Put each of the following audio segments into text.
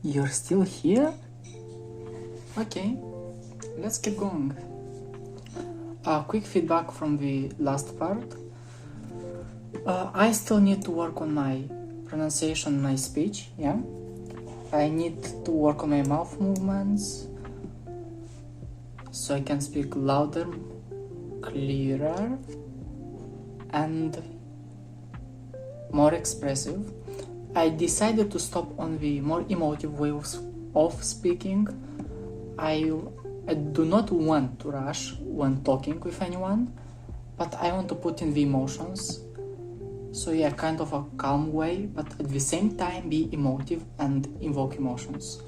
You're still here? Okay, let's keep going. Quick feedback from the last part. I still need to work on my pronunciation, my speech, yeah? I need to work on my mouth movements so I can speak louder, clearer, and more expressive. I decided to stop on the more emotive ways of speaking. I do not want to rush when talking with anyone, but I want to put in the emotions. So yeah, kind of a calm way, but at the same time be emotive and invoke emotions.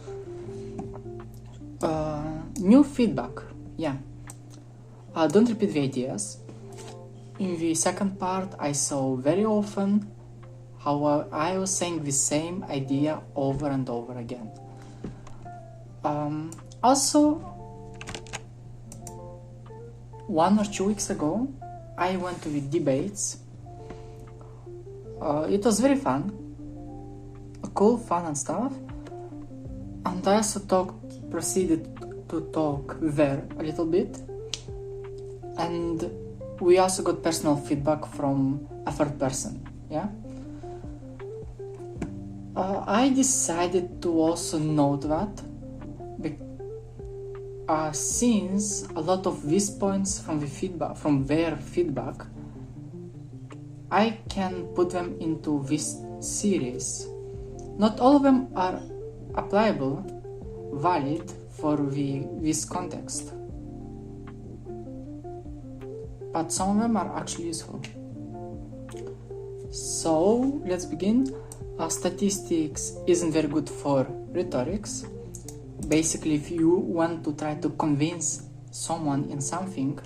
New feedback, yeah. Don't repeat the ideas. In the second part, I saw very often how I was saying the same idea over and over again. Also, 1 or 2 weeks ago, I went to the debates. It was very fun, cool, fun and stuff. And I also proceeded to talk there a little bit. And we also got personal feedback from a third person, yeah? I decided to also note that since a lot of these points from their feedback, I can put them into this series. Not all of them are applicable, valid for this context, but some of them are actually useful. So let's begin. Statistics isn't very good for rhetorics. Basically, if you want to try to convince someone in something,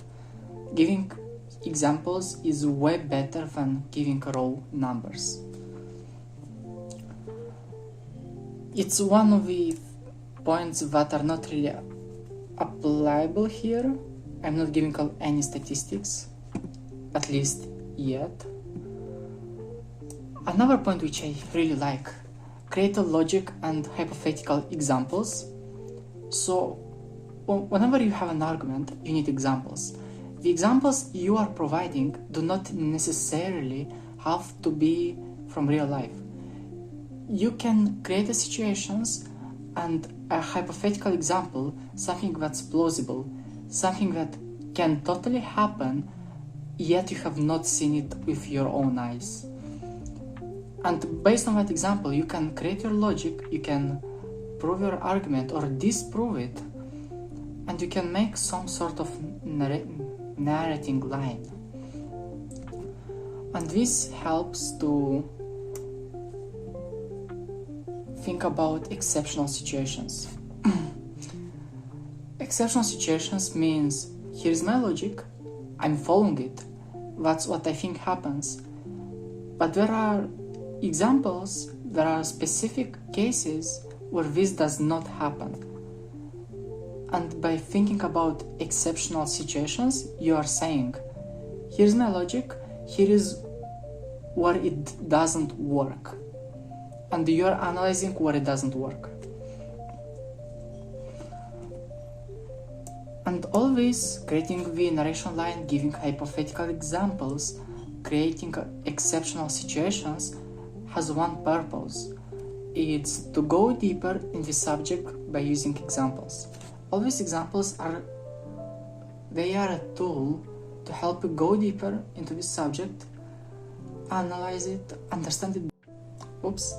giving examples is way better than giving raw numbers. It's one of the points that are not really applicable here. I'm not giving any statistics, at least yet. Another point which I really like, create a logic and hypothetical examples. So whenever you have an argument, you need examples. The examples you are providing do not necessarily have to be from real life. You can create the situations and a hypothetical example, something that's plausible, something that can totally happen, yet you have not seen it with your own eyes. And based on that example, you can create your logic, you can prove your argument or disprove it, and you can make some sort of narrating line. And this helps to think about exceptional situations. Exceptional situations means, here's my logic, I'm following it, that's what I think happens. But there are examples, there are specific cases where this does not happen. And by thinking about exceptional situations, you are saying, here's my logic, here is where it doesn't work. And you are analyzing where it doesn't work. And always creating the narration line, giving hypothetical examples, creating exceptional situations has one purpose. It's to go deeper in the subject by using examples. All these examples are a tool to help you go deeper into the subject, analyze it, understand it. Oops.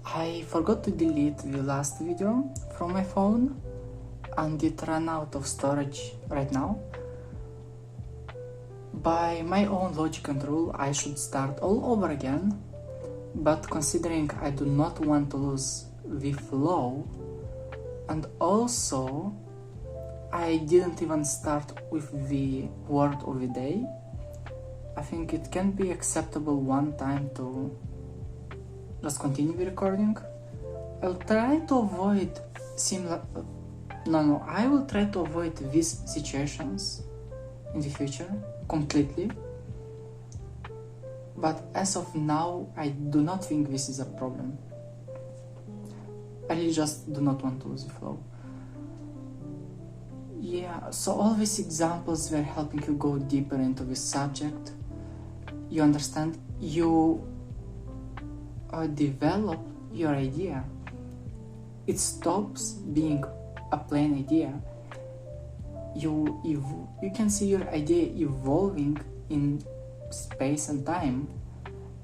I forgot to delete the last video from my phone and it ran out of storage right now. By my own logic and rule, I should start all over again, but considering I do not want to lose the flow, and also I didn't even start with the word of the day, I think it can be acceptable one time to just continue the recording. I'll try to avoid I will try to avoid these situations in the future completely, but as of now I do not think this is a problem. I really just do not want to lose the flow. Yeah, so all these examples were helping you go deeper into this subject. You understand, you develop your idea. It stops being a plain idea. You can see your idea evolving in space and time,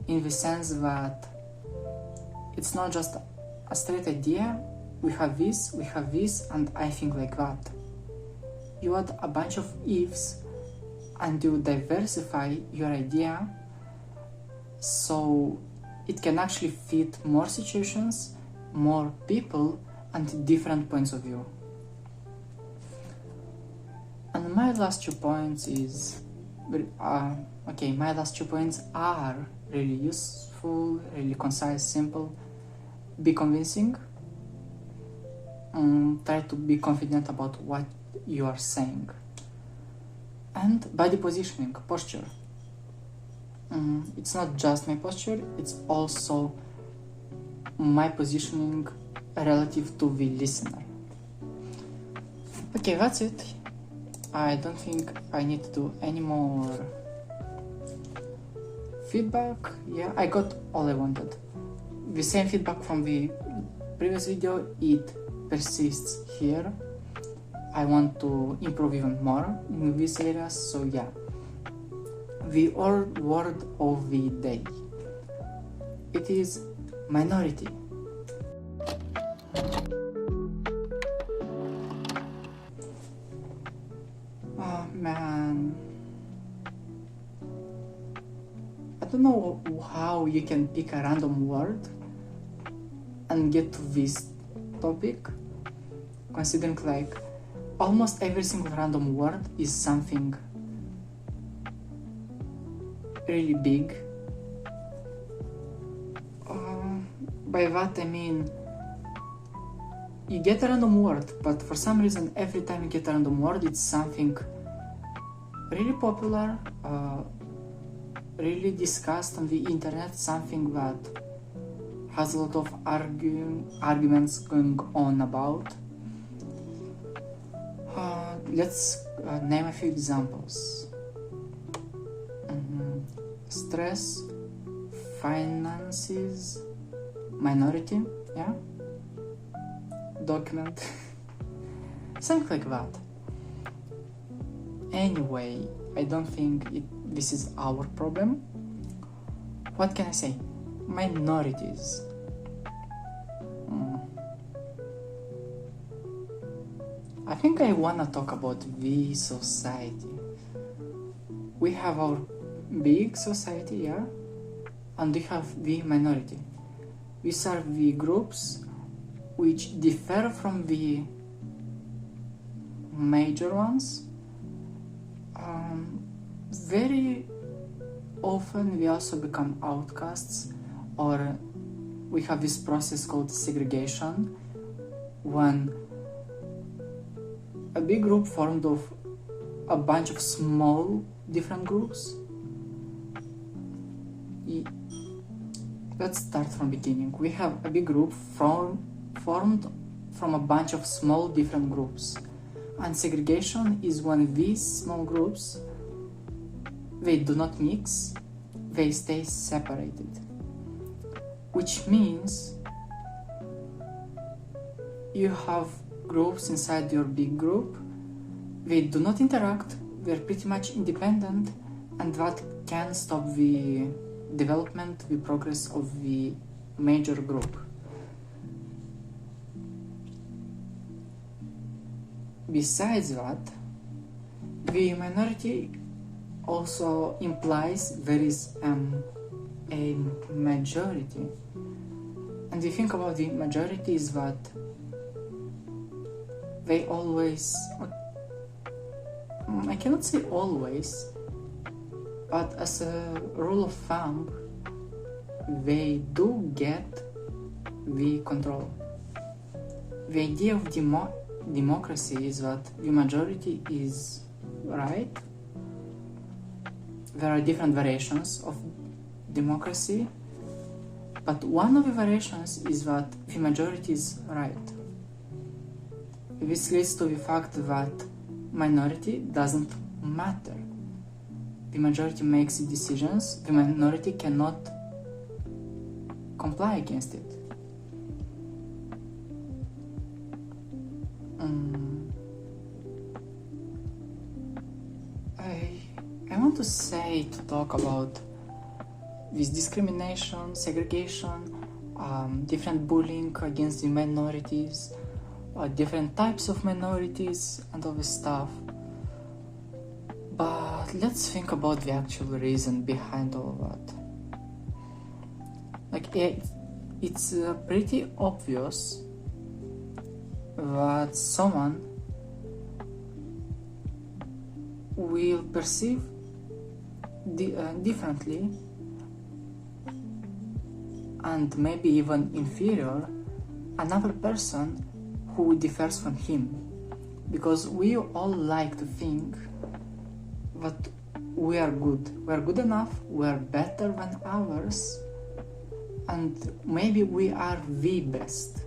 in the sense that it's not just a straight idea, we have this, and I think like that. You add a bunch of ifs and you diversify your idea so it can actually fit more situations, more people, and different points of view. And my last 2 points my last 2 points are really useful, really concise, simple. Be convincing. Try to be confident about what you are saying. And body positioning, posture. It's not just my posture, it's also my positioning relative to the listener. Okay, that's it. I don't think I need to do any more feedback. Yeah, I got all I wanted. The same feedback from the previous video, it persists here. I want to improve even more in these areas, so yeah. The old word of the day. It is minority. Oh man. I don't know how you can pick a random word and get to this topic, considering like almost every single random word is something really big. By that I mean you get a random word, but for some reason every time you get a random word it's something really popular, really discussed on the internet, something that has a lot of arguments going on about. Let's name a few examples. Stress, finances, minority, yeah? Document, something like that. Anyway, I don't think this is our problem. What can I say? Minorities. I think I wanna talk about the society. We have our big society, yeah? And we have the minority. These are the groups which differ from the major ones. Very often we also become outcasts, or we have this process called segregation, when a big group formed of a bunch of small different groups. Let's start from beginning. We have a big group formed from a bunch of small different groups, and segregation is when these small groups, they do not mix, they stay separated, which means you have groups inside your big group, they do not interact, they're pretty much independent, and that can stop the development, the progress of the major group. Besides that, the minority also implies there is a majority. And the thing about the majority is that they always, I cannot say always, but as a rule of thumb, they do get the control. The idea of democracy is that the majority is right. There are different variations of democracy, But one of the variations is that the majority is right. This leads to the fact that minority doesn't matter. The majority makes the decisions, the minority cannot comply against it. I want to talk about this discrimination, segregation, different bullying against the minorities, different types of minorities, and all this stuff. But let's think about the actual reason behind all of that. It's pretty obvious that someone will perceive differently and maybe even inferior another person who differs from him, because we all like to think that we are good enough, we are better than others, and maybe we are the best.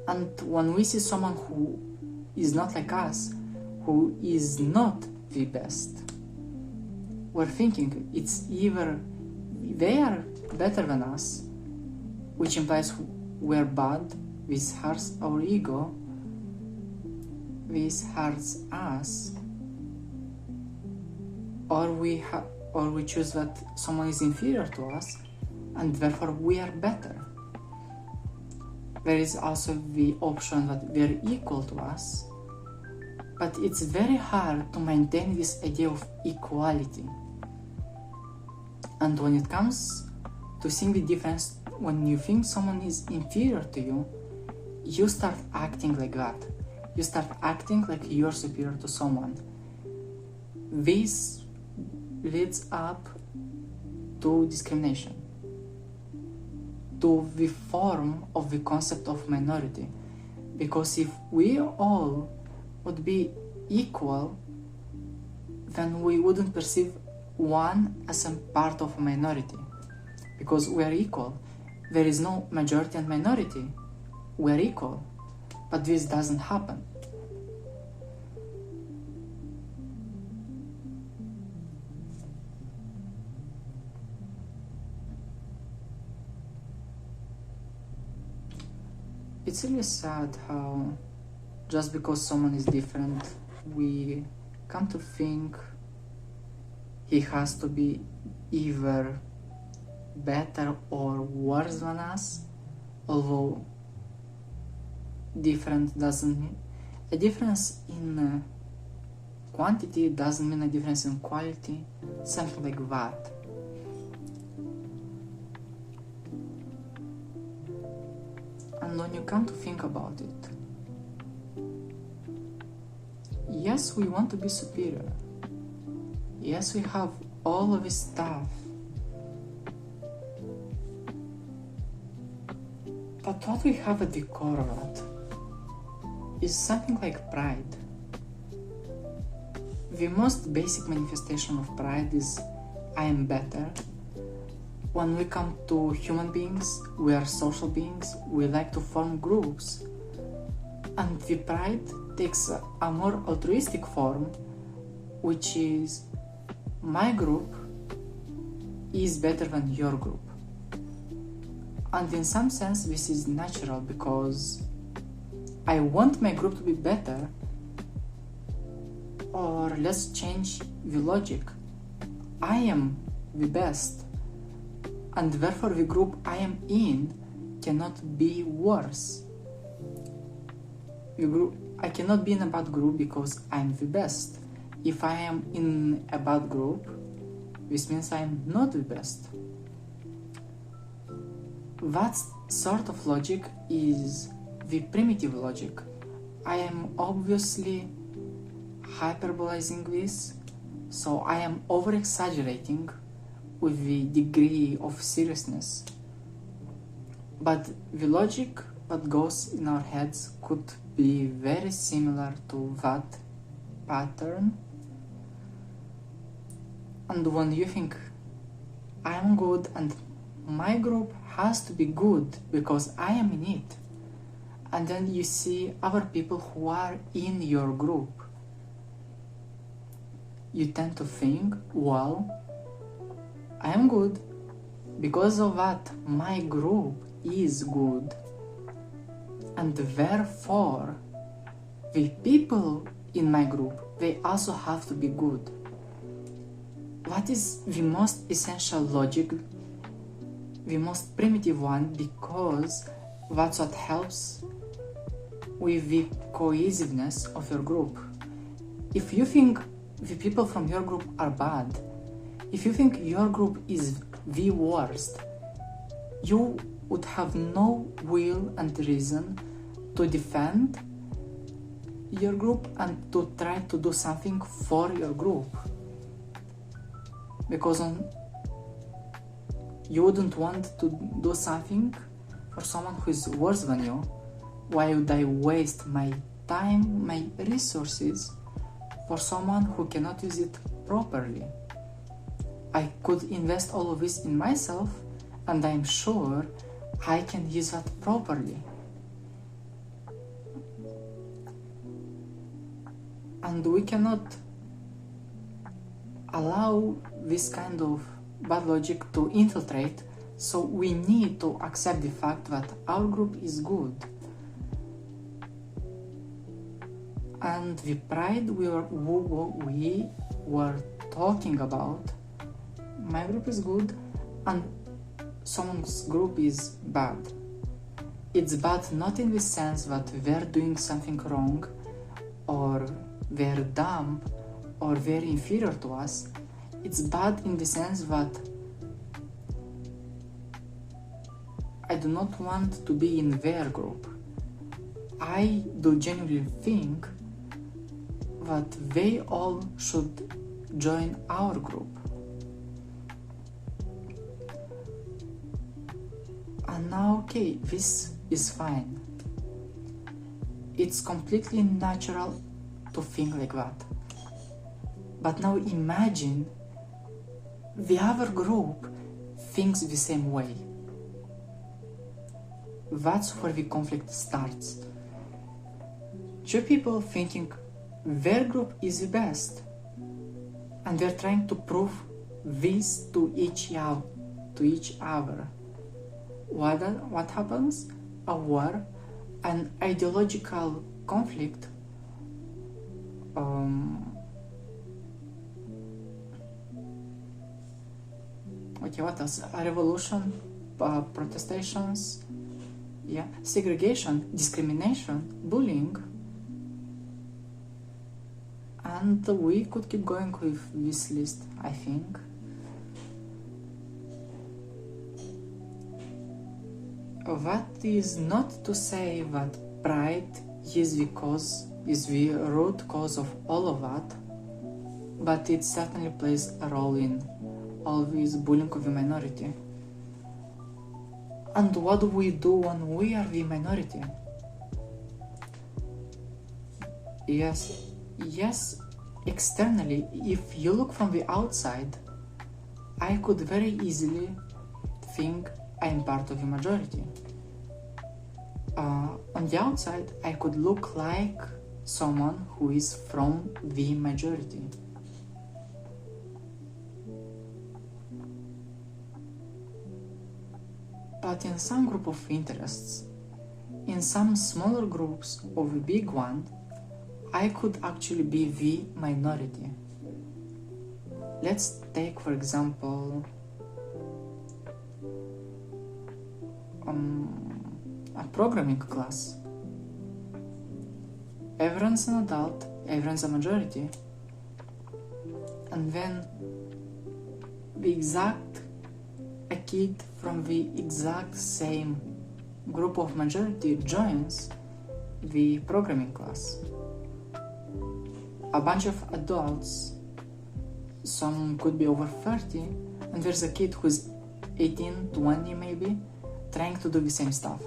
And when we see someone who is not like us, who is not the best, we're thinking it's either they are better than us, which implies we're bad, this hurts our ego, this hurts us, or we choose that someone is inferior to us and therefore we are better. There is also the option that they're equal to us, but it's very hard to maintain this idea of equality. And when it comes to seeing the difference, when you think someone is inferior to you, you start acting like that. You start acting like you're superior to someone. This leads up to discrimination, to the form of the concept of minority. Because if we all would be equal, then we wouldn't perceive one as a part of a minority, because we are equal. There is no majority and minority. We are equal, but this doesn't happen. It's really sad how just because someone is different, we come to think he has to be either better or worse than us, although a difference in quantity doesn't mean a difference in quality, something like that. And when you come to think about it, yes, we want to be superior. Yes, we have all of this stuff. But what we have at the core of it is something like pride. The most basic manifestation of pride is I am better. When we come to human beings, we are social beings, we like to form groups. And the pride takes a more altruistic form, which is my group is better than your group. And in some sense this is natural, because I want my group to be better. Or let's change the logic. I am the best, and therefore the group I am in cannot be worse. I cannot be in a bad group because I'm the best. If I am in a bad group, this means I'm not the best. That sort of logic is the primitive logic. I am obviously hyperbolizing this, so I am over-exaggerating with the degree of seriousness. But the logic that goes in our heads could be very similar to that pattern. And when you think I am good and my group has to be good because I am in it. And then you see other people who are in your group. You tend to think, well, I am good. Because of that, my group is good. And therefore, the people in my group, they also have to be good. That is the most essential logic, the most primitive one, because that's what helps with the cohesiveness of your group. If you think the people from your group are bad, if you think your group is the worst, you would have no will and reason to defend your group and to try to do something for your group. Because you wouldn't want to do something for someone who is worse than you. Why would I waste my time, my resources for someone who cannot use it properly? I could invest all of this in myself, and I'm sure I can use that properly. And we cannot allow this kind of bad logic to infiltrate, so we need to accept the fact that our group is good. And the pride we were talking about, my group is good and someone's group is bad. It's bad not in the sense that they're doing something wrong or they're dumb or they're inferior to us. It's bad in the sense that I do not want to be in their group. I do genuinely think that they all should join our group. And now, okay, this is fine. It's completely natural to think like that. But now imagine the other group thinks the same way. That's where the conflict starts. Two people thinking their group is the best, and they're trying to prove this to each other. What happens? A war, an ideological conflict, what else? A revolution, protestations, segregation, discrimination, bullying, and we could keep going with this list, I think. That is not to say that pride is the root cause of all of that, but it certainly plays a role in all this bullying of the minority. And what do we do when we are the minority? Yes, externally, if you look from the outside, I could very easily think I'm part of the majority. On the outside, I could look like someone who is from the majority. But in some group of interests, in some smaller groups of a big one, I could actually be the minority. Let's take, for example, a programming class. Everyone's an adult, everyone's a majority, and then a kid from the exact same group of majority joins the programming class. A bunch of adults, some could be over 30, and there's a kid who's 18, 20 maybe, trying to do the same stuff.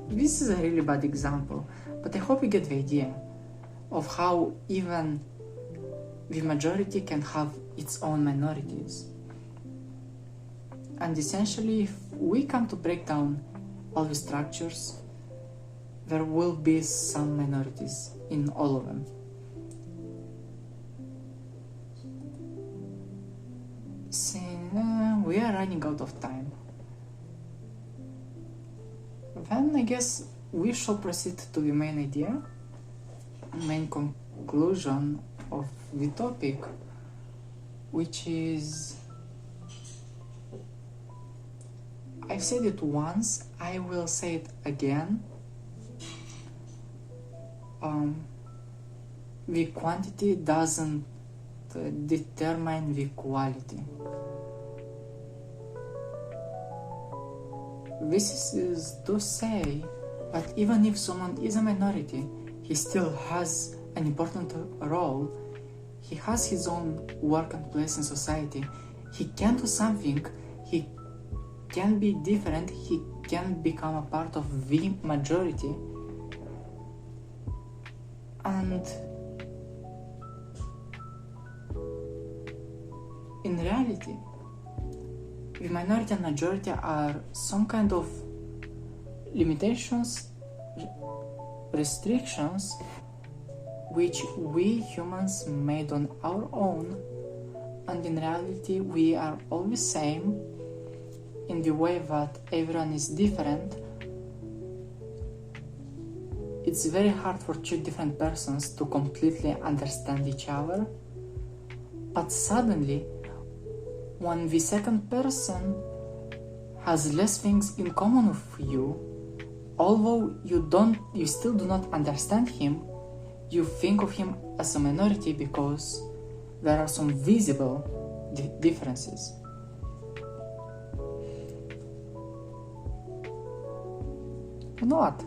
This is a really bad example, but I hope you get the idea of how even the majority can have its own minorities. And essentially, if we come to break down all the structures, there will be some minorities in all of them. We are running out of time. Then I guess we shall proceed to the main idea, main conclusion of the topic, which is, I've said it once, I will say it again. The quantity doesn't determine the quality. This is to say that even if someone is a minority, he still has an important role. He has his own work and place in society. He can do something. He can be different. He can become a part of the majority. And in reality, the minority and majority are some kind of limitations, restrictions, which we humans made on our own, and in reality we are all the same in the way that everyone is different. It's very hard for two different persons to completely understand each other, but suddenly when the second person has less things in common with you, although you still do not understand him, you think of him as a minority because there are some visible differences. You know what?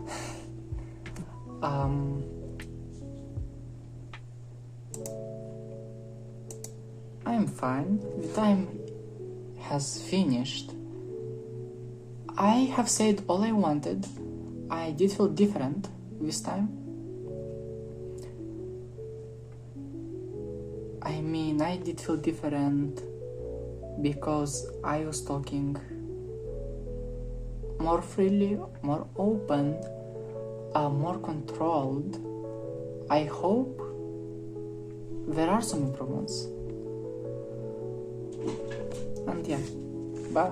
I'm fine. The time has finished. I have said all I wanted. I did feel different this time. I did feel different because I was talking more freely, more open, more controlled. I hope there are some improvements. And yeah, bye.